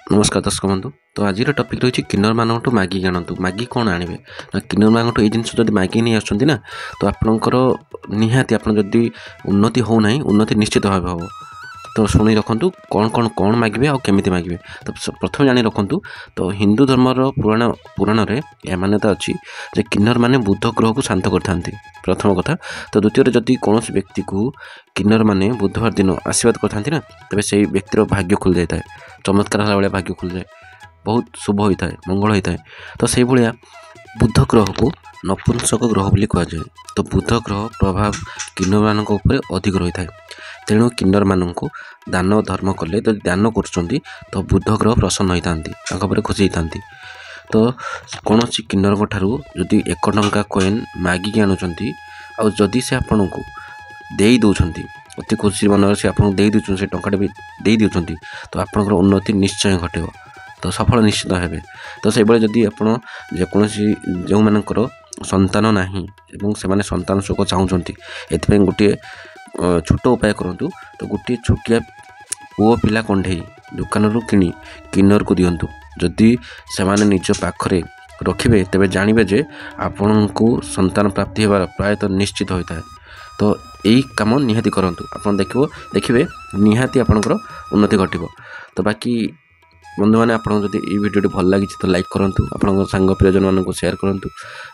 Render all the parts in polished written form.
नमस्कार दर्शक बंधु। तो आज टॉपिक रही किन्नर मानू मागिक आणतु मागी कौन आने ना किन्नर मानू ये जिन मागिक नहीं आसुँच ना तो आपणकर निहाती आप उन्नति हो ना उन्नति निश्चित भाव हम। तो शुणी रखु कौन कौन कौन मागे आउ केमी मागे। तो प्रथम जाणी रखु तो हिंदू धर्मर पुराण में यह मान्यता अच्छी जे किन्नर माने बुध ग्रह को शांत करते प्रथम कथा। तो द्वितीय जदि कौन व्यक्ति को किन्नर माने बुधवार दिन आशीर्वाद करते ना तेज से व्यक्तिर भाग्य खुल जाए, चमत्कार भाया भाग्य खुल जाए, बहुत शुभ होता है, मंगल होता है। तो से भाया बुध ग्रह को नपुंसक ग्रह बोली कहुए। तो बुध ग्रह प्रभाव किन्नर मान अधिक रही है। तेणु किन्नर मानू दान धर्म कले तो दान कर तो बुध ग्रह प्रसन्न होता है, खुशी होता। तो कौन किन्नर ठारू जदि 1 टंका कॉइन मागिक आणुंट आउ जदि से आपन को दे दौरान अति खुशी मन से आपको दे दूँ से टंका भी दे दूँ तो आपंकर उन्नति निश्चय घटे, तो सफल निश्चित हे। तो से जदि आप जेकोसी जो मानकर संतान नहीं से संतान सुख चाहते ये गोटे छोट उपाय करूँ। तो गोटे छोटिया पुओ पिला कंढे दुकान रू किणी किन्नर को दिंतु। जदि से निज पाखरे रखिए तेरे जानवे जे आपण को संतान प्राप्ति होबार प्रायतः निश्चित होता है। तो यही कम निहाती करंतु आप देखिए निहाती आपंकर उन्नति घटो। तो बाकी बंधु मैंने आपको जब ये वीडियो भल लगी तो लाइक करूँ, आप सांग प्रियजन मानक शेयर करूँ,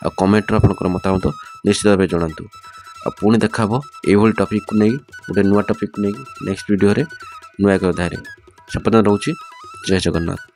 आ कमेंट आपंकर मतामत निश्चित भाव जनातु। पुणी देखा ये टॉपिक को नहीं गोटे नुआ टॉपिक को नहीं नेक्स्ट वीडियो नुआ एक अध्याय। सपन रोचे। जय जगन्नाथ।